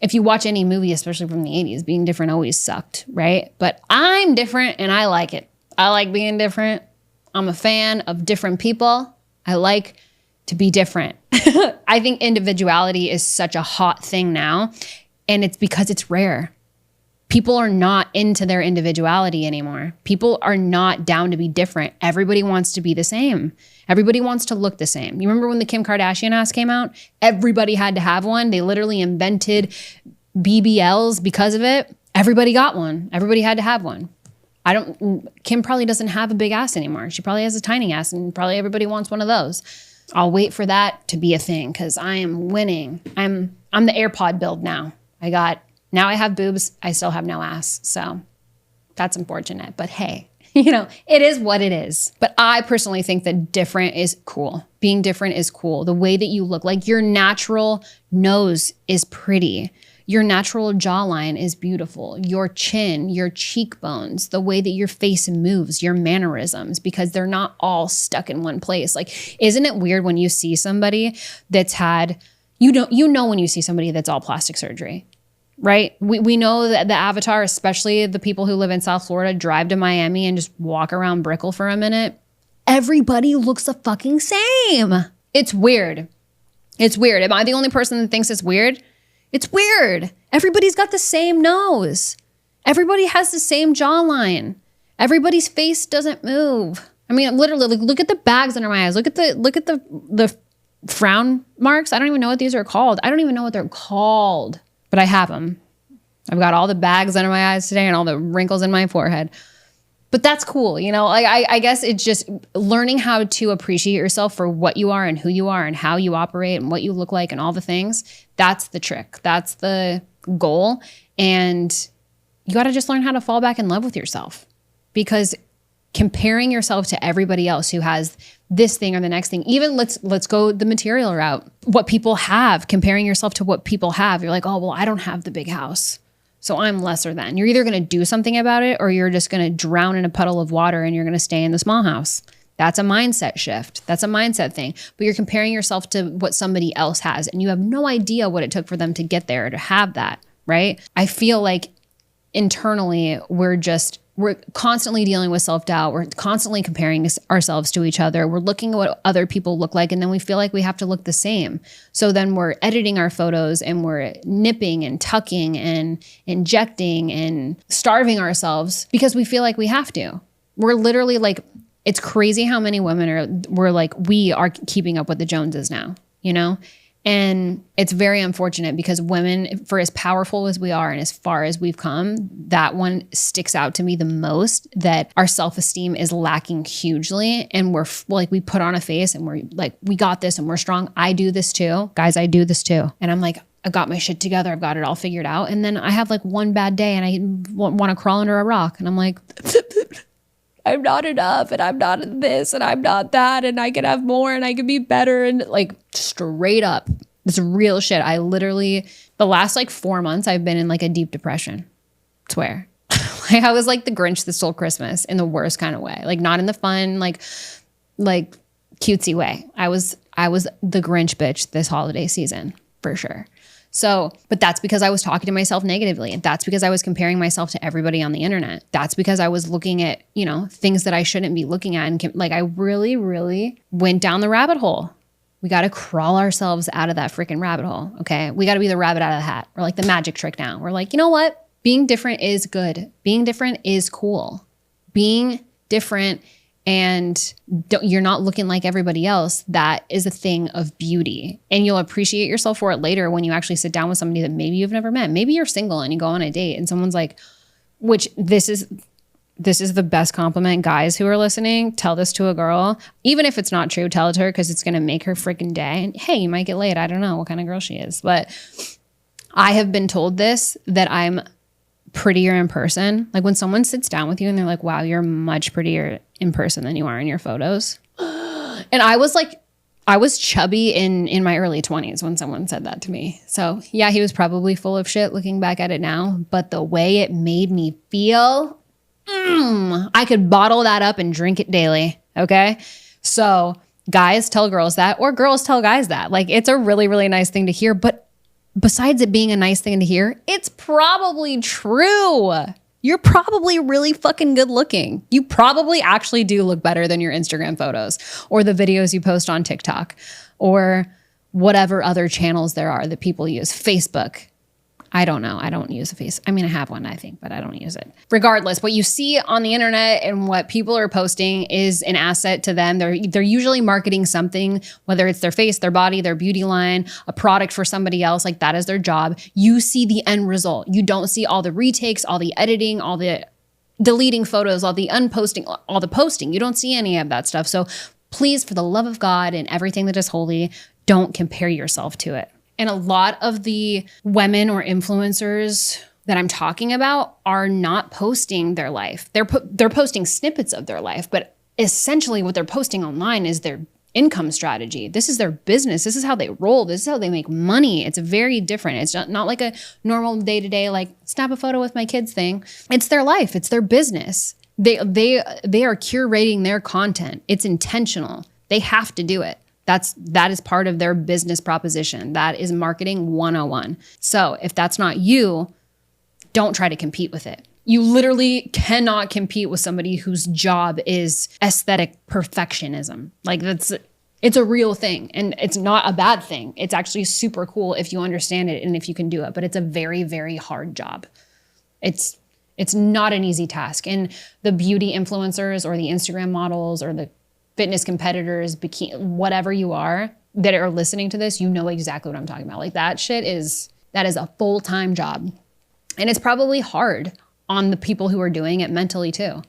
if you watch any movie, especially from the 80s, being different always sucked, right? But I'm different and I like it. I like being different. I'm a fan of different people. I like to be different. I think individuality is such a hot thing now, and it's because it's rare. People are not into their individuality anymore. People are not down to be different. Everybody wants to be the same. Everybody wants to look the same. You remember when the Kim Kardashian ass came out? Everybody had to have one. They literally invented BBLs because of it. Everybody got one. Everybody had to have one. Kim probably doesn't have a big ass anymore. She probably has a tiny ass, and probably everybody wants one of those. I'll wait for that to be a thing because I am winning. I'm the AirPod build now. Now I have boobs, I still have no ass. So that's unfortunate. But hey, it is what it is. But I personally think that different is cool. Being different is cool. The way that you look, like your natural nose is pretty. Your natural jawline is beautiful. Your chin, your cheekbones, the way that your face moves, your mannerisms, because they're not all stuck in one place. Like, isn't it weird when you see somebody that's had, when you see somebody that's all plastic surgery? Right? We know that the avatar, especially the people who live in South Florida, drive to Miami and just walk around Brickell for a minute. Everybody looks the fucking same. It's weird. It's weird. Am I the only person that thinks it's weird? It's weird. Everybody's got the same nose. Everybody has the same jawline. Everybody's face doesn't move. I mean, literally, look at the bags under my eyes. Look at the frown marks. I don't even know what these are called. I don't even know what they're called. But I have them. I've got all the bags under my eyes today and all the wrinkles in my forehead. But that's cool, Like I guess it's just learning how to appreciate yourself for what you are and who you are and how you operate and what you look like and all the things. That's the trick. That's the goal. And you got to just learn how to fall back in love with yourself, because comparing yourself to everybody else who has this thing or the next thing, even let's go the material route, what people have, comparing yourself to what people have. You're like, oh, well, I don't have the big house, so I'm lesser than. You're either going to do something about it, or you're just going to drown in a puddle of water and you're going to stay in the small house. That's a mindset shift. That's a mindset thing. But you're comparing yourself to what somebody else has, and you have no idea what it took for them to get there, to have that, right? I feel like internally we're just we're constantly dealing with self-doubt. We're constantly comparing ourselves to each other. We're looking at what other people look like, and then we feel like we have to look the same. So then we're editing our photos and we're nipping and tucking and injecting and starving ourselves because we feel like we have to. We're literally like, it's crazy how many women we are keeping up with the Joneses now, you know? And it's very unfortunate because women, for as powerful as we are and as far as we've come, that one sticks out to me the most, that our self-esteem is lacking hugely. And we're like, we put on a face and we're like, we got this and we're strong. I do this too. Guys, I do this too. And I'm like, I've got my shit together. I've got it all figured out. And then I have like one bad day and I want to crawl under a rock. And I'm like, I'm not enough and I'm not this and I'm not that and I can have more and I can be better, and like straight up, it's real shit. I literally, the last like 4 months I've been in like a deep depression. I swear. Like I was like the Grinch that stole Christmas in the worst kind of way. Like not in the fun, like cutesy way. I was the Grinch bitch this holiday season for sure. So, but that's because I was talking to myself negatively. That's because I was comparing myself to everybody on the internet. That's because I was looking at, you know, things that I shouldn't be looking at. And like, I really, really went down the rabbit hole. We got to crawl ourselves out of that freaking rabbit hole. Okay. We got to be the rabbit out of the hat. We're like the magic trick now. We're like, you know what? Being different is good. Being different is cool. Being different and you're not looking like everybody else, that is a thing of beauty. And you'll appreciate yourself for it later when you actually sit down with somebody that maybe you've never met. Maybe you're single and you go on a date and someone's like, which this is the best compliment. Guys who are listening, tell this to a girl. Even if it's not true, tell it to her because it's going to make her freaking day. And hey, you might get laid. I don't know what kind of girl she is. But I have been told this, that I'm prettier in person. Like when someone sits down with you and they're like, wow, you're much prettier in person than you are in your photos. And I was like, I was chubby in my early 20s when someone said that to me. So yeah, he was probably full of shit looking back at it now, but the way it made me feel, I could bottle that up and drink it daily. Okay. So guys tell girls that, or girls tell guys that. Like it's a really, really nice thing to hear, but besides it being a nice thing to hear, it's probably true. You're probably really fucking good looking. You probably actually do look better than your Instagram photos or the videos you post on TikTok or whatever other channels there are that people use. Facebook. I don't know. I don't use a face. I mean, I have one, I think, but I don't use it. Regardless, what you see on the internet and what people are posting is an asset to them. They're usually marketing something, whether it's their face, their body, their beauty line, a product for somebody else. Like that is their job. You see the end result. You don't see all the retakes, all the editing, all the deleting photos, all the unposting, all the posting. You don't see any of that stuff. So please, for the love of God and everything that is holy, don't compare yourself to it. And a lot of the women or influencers that I'm talking about are not posting their life. They're posting snippets of their life, but essentially what they're posting online is their income strategy. This is their business. This is how they roll. This is how they make money. It's very different. It's not like a normal day-to-day, like snap a photo with my kids thing. It's their life. It's their business. They are curating their content. It's intentional. They have to do it. That is part of their business proposition. That is marketing 101. So if that's not you, don't try to compete with it. You literally cannot compete with somebody whose job is aesthetic perfectionism. Like it's a real thing and it's not a bad thing. It's actually super cool if you understand it and if you can do it, but it's a very, very hard job. It's not an easy task. And the beauty influencers or the Instagram models or the fitness competitors, bikini, whatever you are that are listening to this, you know exactly what I'm talking about. Like that is a full-time job. And it's probably hard on the people who are doing it mentally too.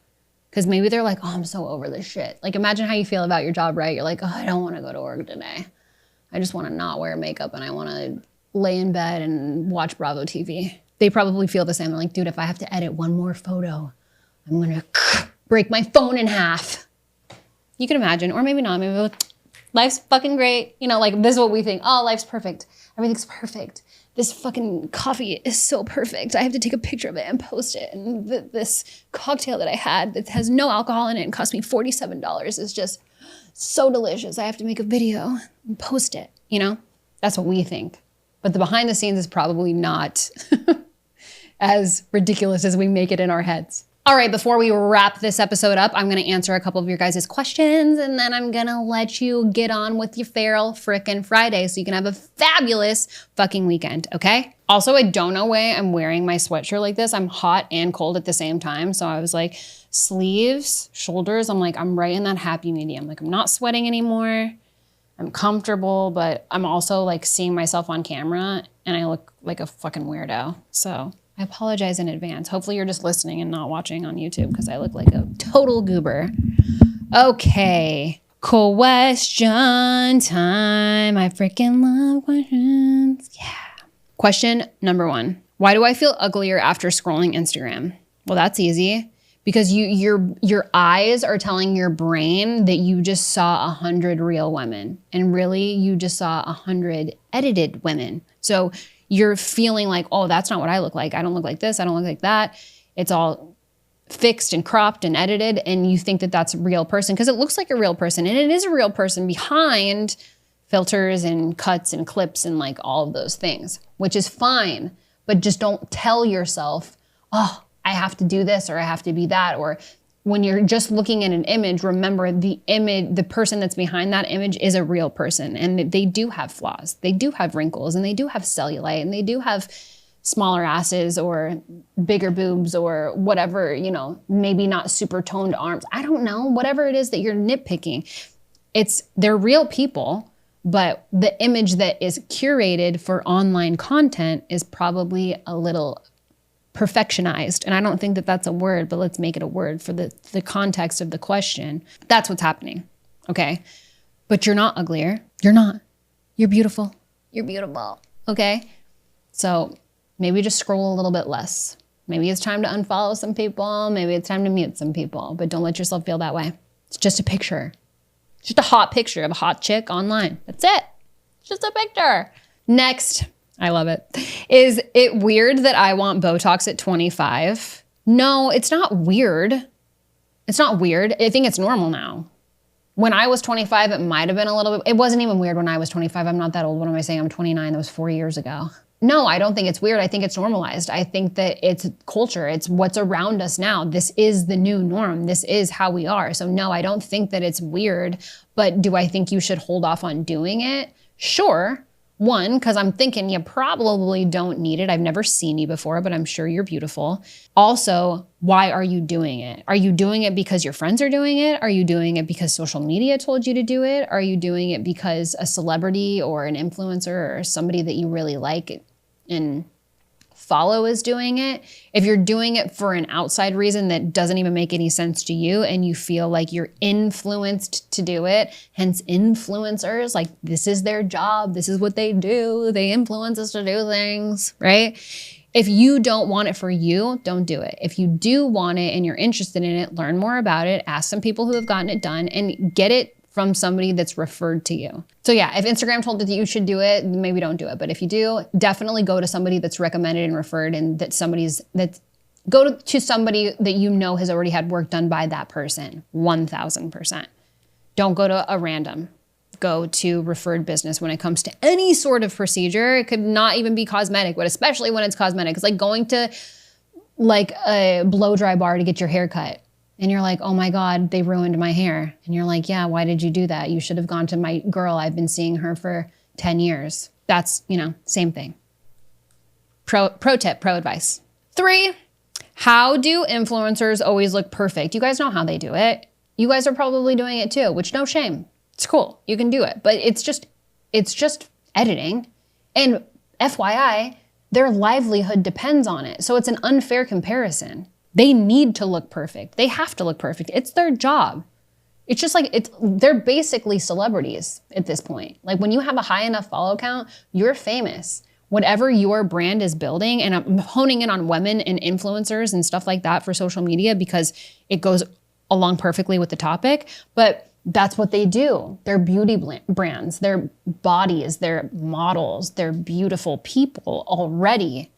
Because maybe they're like, oh, I'm so over this shit. Like imagine how you feel about your job, right? You're like, oh, I don't want to go to work today. I just want to not wear makeup and I want to lay in bed and watch Bravo TV. They probably feel the same. They're like, dude, if I have to edit one more photo, I'm going to break my phone in half. You can imagine, or maybe not. Maybe life's fucking great. You know, like this is what we think. Oh, life's perfect. Everything's perfect. This fucking coffee is so perfect. I have to take a picture of it and post it. And this cocktail that I had that has no alcohol in it and cost me $47 is just so delicious. I have to make a video and post it. You know, that's what we think. But the behind the scenes is probably not as ridiculous as we make it in our heads. All right, before we wrap this episode up, I'm gonna answer a couple of your guys' questions and then I'm gonna let you get on with your feral frickin' Friday so you can have a fabulous fucking weekend, okay? Also, I don't know why I'm wearing my sweatshirt like this. I'm hot and cold at the same time. So I was like, sleeves, shoulders, I'm like, I'm right in that happy medium. Like I'm not sweating anymore. I'm comfortable, but I'm also like seeing myself on camera and I look like a fucking weirdo. So I apologize in advance. Hopefully you're just listening and not watching on YouTube because I look like a total goober. Okay, question time. I freaking love questions. Yeah. Question number 1. Why do I feel uglier after scrolling Instagram? Well, that's easy. Because your eyes are telling your brain that you just saw 100 real women. And really, you just saw 100 edited women. So you're feeling like, oh, that's not what I look like. I don't look like this. I don't look like that. It's all fixed and cropped and edited. And you think that that's a real person because it looks like a real person. And it is a real person behind filters and cuts and clips and like all of those things, which is fine. But just don't tell yourself, oh, I have to do this or I have to be that. Or when you're just looking at an image, remember the image, the person that's behind that image is a real person and they do have flaws. They do have wrinkles and they do have cellulite and they do have smaller asses or bigger boobs or whatever, you know, maybe not super toned arms. I don't know, whatever it is that you're nitpicking. They're real people, but the image that is curated for online content is probably a little perfectionized. And I don't think that that's a word, but let's make it a word for the context of the question. That's what's happening, okay? But you're not uglier. You're not. You're beautiful. You're beautiful, okay? So maybe just scroll a little bit less. Maybe it's time to unfollow some people. Maybe it's time to mute some people, but don't let yourself feel that way. It's just a picture. It's just a hot picture of a hot chick online. That's it. It's just a picture. Next. I love it. Is it weird that I want Botox at 25? No, it's not weird. It's not weird. I think it's normal now. When I was 25, it might have been a little bit, it wasn't even weird when I was 25. I'm not that old. What am I saying? I'm 29. That was 4 years ago. No, I don't think it's weird. I think it's normalized. I think that it's culture. It's what's around us now. This is the new norm. This is how we are. So no, I don't think that it's weird, but do I think you should hold off on doing it? Sure. One, because I'm thinking you probably don't need it. I've never seen you before, but I'm sure you're beautiful. Also, why are you doing it? Are you doing it because your friends are doing it? Are you doing it because social media told you to do it? Are you doing it because a celebrity or an influencer or somebody that you really like and follow is doing it? If you're doing it for an outside reason that doesn't even make any sense to you and you feel like you're influenced to do it, hence influencers, like this is their job, this is what they do, they influence us to do things, right? If you don't want it for you, don't do it. If you do want it and you're interested in it, learn more about it, ask some people who have gotten it done and get it from somebody that's referred to you. So yeah, if Instagram told you that you should do it, maybe don't do it. But if you do, definitely go to somebody that's recommended and referred and go to somebody that you know has already had work done by that person, 1000%. Don't go to a random. Go to referred business when it comes to any sort of procedure. It could not even be cosmetic, but especially when it's cosmetic. It's like going to like a blow dry bar to get your hair cut. And you're like, oh my God, they ruined my hair. And you're like, yeah, why did you do that? You should have gone to my girl. I've been seeing her for 10 years. That's, same thing. Pro tip, pro advice. 3, how do influencers always look perfect? You guys know how they do it. You guys are probably doing it too, which no shame. It's cool. You can do it. But it's just editing. And FYI, their livelihood depends on it. So it's an unfair comparison. They need to look perfect. They have to look perfect. It's their job. It's just like, they're basically celebrities at this point. Like when you have a high enough follow count, you're famous. Whatever your brand is building, and I'm honing in on women and influencers and stuff like that for social media because it goes along perfectly with the topic, but that's what they do. They're beauty brands, their bodies, they're models, they're beautiful people already.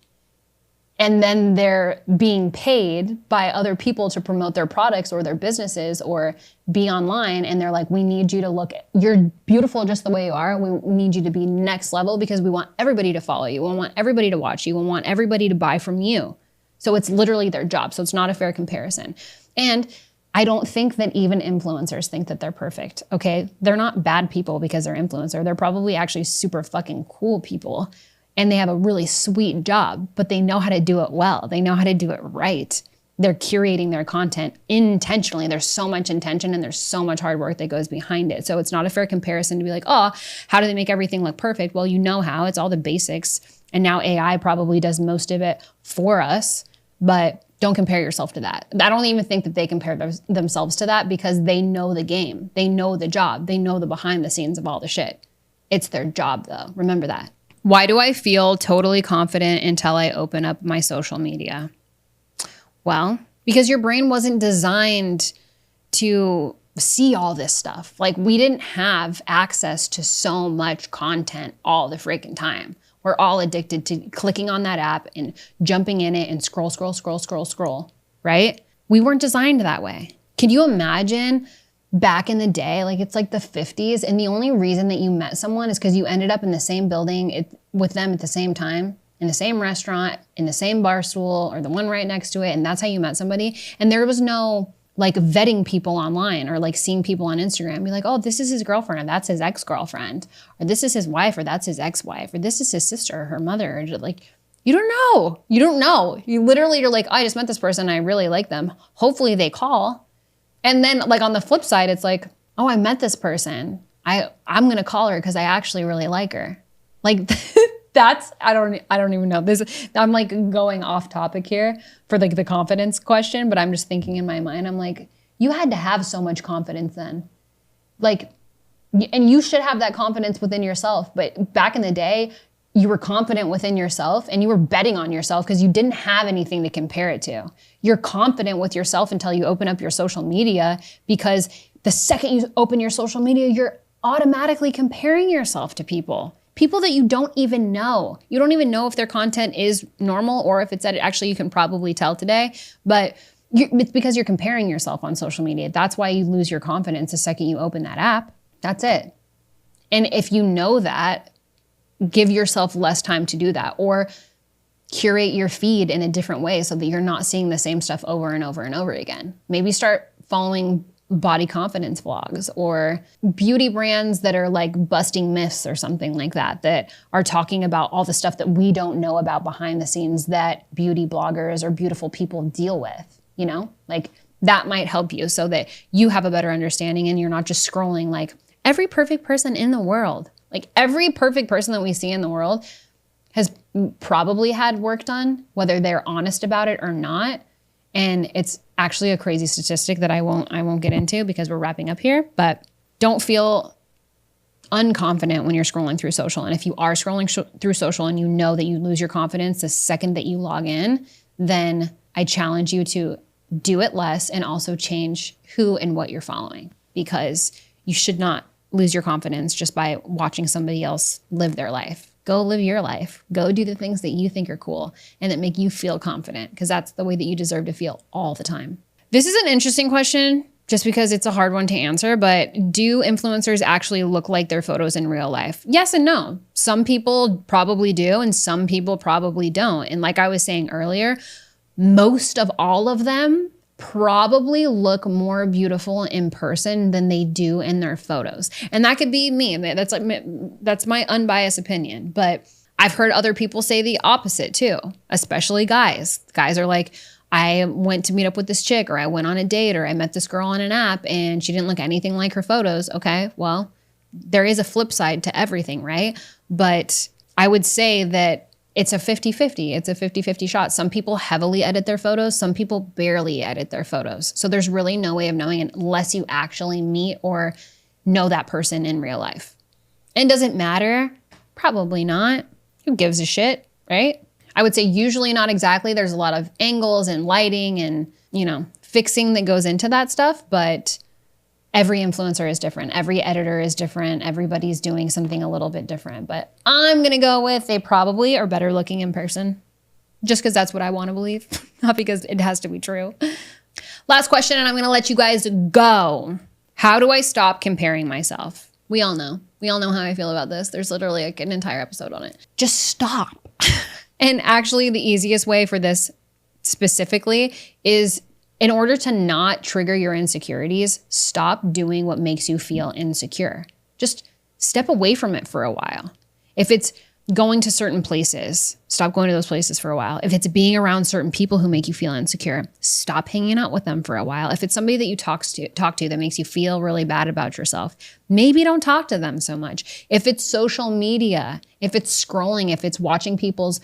And then they're being paid by other people to promote their products or their businesses or be online. And they're like, we need you to look, you're beautiful just the way you are. We need you to be next level because we want everybody to follow you. We want everybody to watch you. We want everybody to buy from you. So it's literally their job. So it's not a fair comparison. And I don't think that even influencers think that they're perfect, okay? They're not bad people because they're influencer. They're probably actually super fucking cool people and they have a really sweet job, but they know how to do it well. They know how to do it right. They're curating their content intentionally. There's so much intention and there's so much hard work that goes behind it. So it's not a fair comparison to be like, oh, how do they make everything look perfect? Well, you know how. It's all the basics. And now AI probably does most of it for us, but don't compare yourself to that. I don't even think that they compare themselves to that because they know the game. They know the job. They know the behind the scenes of all the shit. It's their job though. Remember that. Why do I feel totally confident until I open up my social media? Well, because your brain wasn't designed to see all this stuff. Like we didn't have access to so much content all the freaking time. We're all addicted to clicking on that app and jumping in it and scroll, right? We weren't designed that way. Can you imagine back in the day, like it's like the 50s, and the only reason that you met someone is because you ended up in the same building with them at the same time, in the same restaurant, in the same bar stool, or the one right next to it, and that's how you met somebody. And there was no like vetting people online or like seeing people on Instagram, be like, oh, this is his girlfriend, or that's his ex-girlfriend, or this is his wife, or that's his ex-wife, or this is his sister or her mother. Or like, you don't know. You don't know. You literally, you're like, I just met this person. I really like them. Hopefully they call. And then like on the flip side, it's like, oh, I met this person. I'm going to call her because I actually really like her. Like that's, I don't even know. I'm like going off topic here for like the confidence question, but I'm just thinking in my mind, I'm like, you had to have so much confidence then. Like, and you should have that confidence within yourself. But back in the day, you were confident within yourself and you were betting on yourself because you didn't have anything to compare it to. You're confident with yourself until you open up your social media, because the second you open your social media, you're automatically comparing yourself to people that you don't even know. You don't even know if their content is normal or if it's edited. Actually, you can probably tell today, but it's because you're comparing yourself on social media. That's why you lose your confidence the second you open that app. That's it. And if you know that, give yourself less time to do that, or curate your feed in a different way so that you're not seeing the same stuff over and over and over again. Maybe start following body confidence vlogs or beauty brands that are like busting myths or something like that, that are talking about all the stuff that we don't know about behind the scenes that beauty bloggers or beautiful people deal with, you know? Like that might help you so that you have a better understanding and you're not just scrolling like every perfect person in the world. Like every perfect person that we see in the world has probably had work done, whether they're honest about it or not. And it's actually a crazy statistic that I won't get into because we're wrapping up here, but don't feel unconfident when you're scrolling through social. And if you are scrolling through social and you know that you lose your confidence the second that you log in, then I challenge you to do it less and also change who and what you're following, because you should not lose your confidence just by watching somebody else live their life. Go live your life. Go do the things that you think are cool and that make you feel confident, because that's the way that you deserve to feel all the time. This is an interesting question just because it's a hard one to answer, but do influencers actually look like their photos in real life? Yes and no. Some people probably do and some people probably don't. And like I was saying earlier, most of all of them probably look more beautiful in person than they do in their photos. And that could be me. That's my unbiased opinion. But I've heard other people say the opposite too, especially guys. Guys are like, I went to meet up with this chick, or I went on a date, or I met this girl on an app and she didn't look anything like her photos. Okay, well, there is a flip side to everything, right? But I would say that it's a 50-50. It's a 50-50 shot. Some people heavily edit their photos. Some people barely edit their photos. So there's really no way of knowing it unless you actually meet or know that person in real life. And does it matter? Probably not. Who gives a shit, right? I would say usually not exactly. There's a lot of angles and lighting and, fixing that goes into that stuff, but every influencer is different. Every editor is different. Everybody's doing something a little bit different. But I'm going to go with they probably are better looking in person, just because that's what I want to believe, not because it has to be true. Last question, and I'm going to let you guys go. How do I stop comparing myself? We all know. We all know how I feel about this. There's literally like an entire episode on it. Just stop. And actually, the easiest way for this specifically is, in order to not trigger your insecurities, stop doing what makes you feel insecure. Just step away from it for a while. If it's going to certain places, stop going to those places for a while. If it's being around certain people who make you feel insecure, stop hanging out with them for a while. If it's somebody that you talk to that makes you feel really bad about yourself, maybe don't talk to them so much. If it's social media, if it's scrolling, if it's watching people's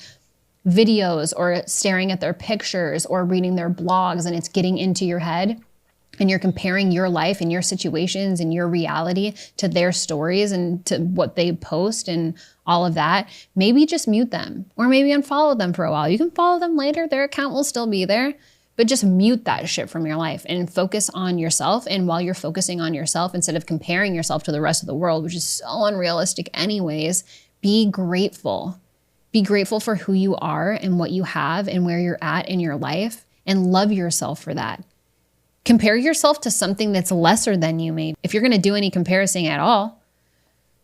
videos or staring at their pictures or reading their blogs and it's getting into your head and you're comparing your life and your situations and your reality to their stories and to what they post and all of that, maybe just mute them or maybe unfollow them for a while. You can follow them later. Their account will still be there, but just mute that shit from your life and focus on yourself. And while you're focusing on yourself, instead of comparing yourself to the rest of the world, which is so unrealistic anyways, be grateful. Be grateful for who you are and what you have and where you're at in your life, and love yourself for that. Compare yourself to something that's lesser than you, maybe. If you're going to do any comparison at all,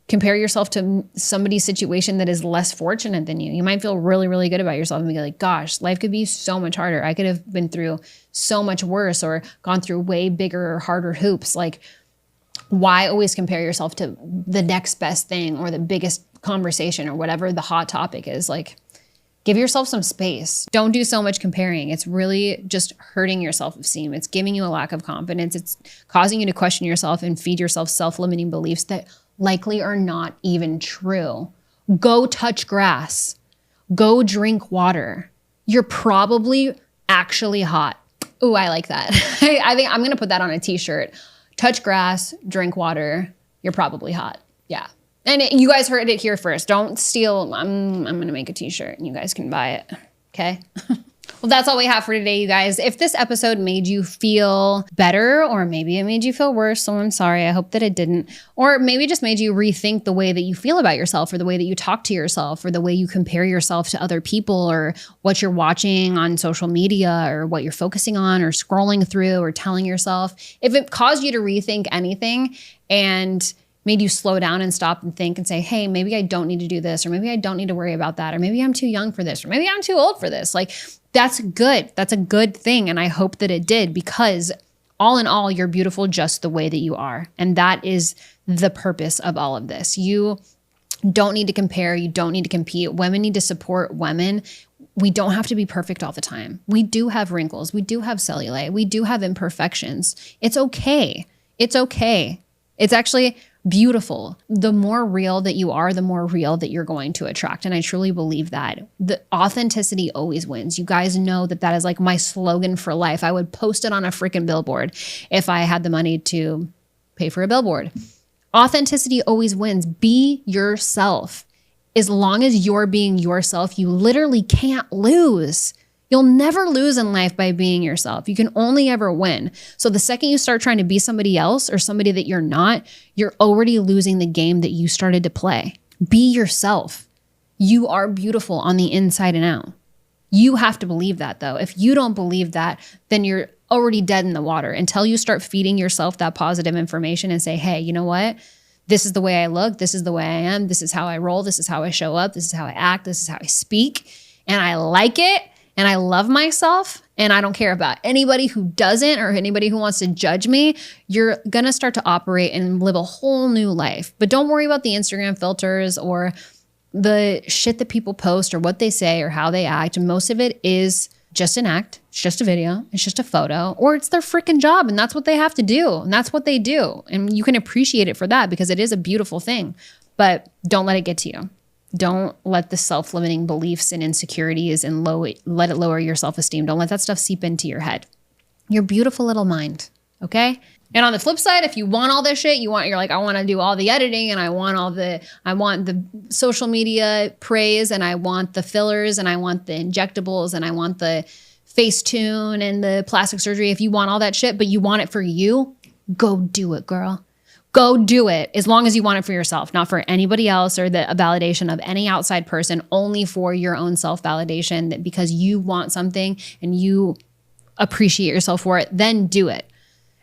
compare yourself to somebody's situation that is less fortunate than you. You might feel really, really good about yourself and be like, gosh, life could be so much harder. I could have been through so much worse or gone through way bigger or harder hoops. Like, why always compare yourself to the next best thing or the biggest conversation or whatever the hot topic is? Like, give yourself some space. Don't do so much comparing. It's really just hurting your self-esteem. It's giving you a lack of confidence. It's causing you to question yourself and feed yourself self-limiting beliefs that likely are not even true. Go touch grass. Go drink water. You're probably actually hot. Ooh, I like that. I think I'm going to put that on a t-shirt. Touch grass, drink water. You're probably hot. Yeah. And you guys heard it here first. Don't steal. I'm going to make a t-shirt and you guys can buy it. Okay? Well, that's all we have for today, you guys. If this episode made you feel better, or maybe it made you feel worse, so I'm sorry. I hope that it didn't. Or maybe it just made you rethink the way that you feel about yourself, or the way that you talk to yourself, or the way you compare yourself to other people, or what you're watching on social media, or what you're focusing on, or scrolling through, or telling yourself. If it caused you to rethink anything and made you slow down and stop and think and say, hey, maybe I don't need to do this, or maybe I don't need to worry about that, or maybe I'm too young for this, or maybe I'm too old for this. Like, that's good. That's a good thing. And I hope that it did, because all in all, you're beautiful just the way that you are. And that is the purpose of all of this. You don't need to compare. You don't need to compete. Women need to support women. We don't have to be perfect all the time. We do have wrinkles. We do have cellulite. We do have imperfections. It's okay. It's okay. It's actually beautiful. The more real that you are, the more real that you're going to attract. And I truly believe that. The authenticity always wins. You guys know that that is like my slogan for life. I would post it on a freaking billboard if I had the money to pay for a billboard. Authenticity always wins. Be yourself. As long as you're being yourself, you literally can't lose. You'll never lose in life by being yourself. You can only ever win. So the second you start trying to be somebody else or somebody that you're not, you're already losing the game that you started to play. Be yourself. You are beautiful on the inside and out. You have to believe that, though. If you don't believe that, then you're already dead in the water until you start feeding yourself that positive information and say, hey, you know what? This is the way I look. This is the way I am. This is how I roll. This is how I show up. This is how I act. This is how I speak. And I like it. And I love myself, and I don't care about anybody who doesn't or anybody who wants to judge me. You're going to start to operate and live a whole new life. But don't worry about the Instagram filters or the shit that people post or what they say or how they act. And most of it is just an act. It's just a video. It's just a photo, or it's their freaking job. And that's what they have to do. And that's what they do. And you can appreciate it for that, because it is a beautiful thing. But don't let it get to you. Don't let the self-limiting beliefs and insecurities and let it lower your self-esteem. Don't let that stuff seep into your head. Your beautiful little mind, okay? And on the flip side, if you want all this shit, you're like, I want to do all the editing, and I want the social media praise, and I want the fillers, and I want the injectables, and I want the Facetune and the plastic surgery. If you want all that shit, but you want it for you, go do it, girl. Go do it, as long as you want it for yourself, not for anybody else or the validation of any outside person, only for your own self-validation, that because you want something and you appreciate yourself for it, then do it.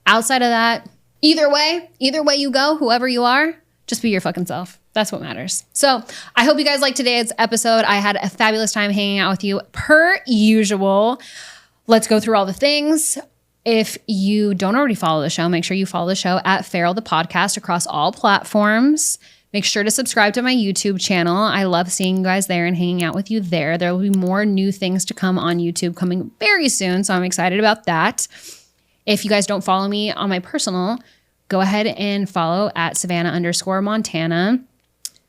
Outside of that, either way you go, whoever you are, just be your fucking self. That's what matters. So I hope you guys liked today's episode. I had a fabulous time hanging out with you per usual. let's go through all the things. If you don't already follow the show, make sure you follow the show at Feral the Podcast across all platforms. Make sure to subscribe to my YouTube channel. I love seeing you guys there and hanging out with you there. There will be more new things to come on YouTube coming very soon, so I'm excited about that. If you guys don't follow me on my personal, go ahead and follow at Savannah_Montana.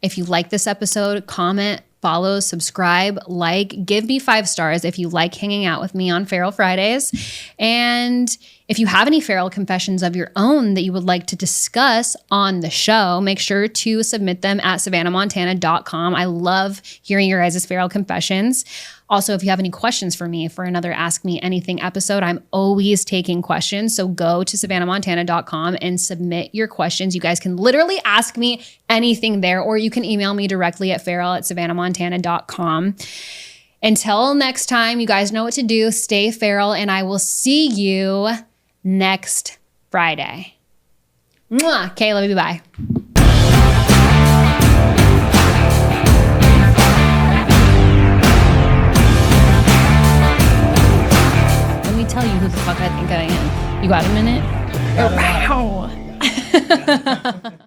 If you like this episode, comment, follow, subscribe, like, give me 5 stars if you like hanging out with me on Feral Fridays. And if you have any feral confessions of your own that you would like to discuss on the show, make sure to submit them at savannahmontana.com. I love hearing your guys' feral confessions. Also, if you have any questions for me for another Ask Me Anything episode, I'm always taking questions. So go to savannahmontana.com and submit your questions. You guys can literally ask me anything there, or you can email me directly at feral@savannahmontana.com. Until next time, you guys know what to do. Stay feral, and I will see you next Friday. Mwah. Okay, love you. Bye. Tell you who the fuck I think I am. You got a minute? Wow.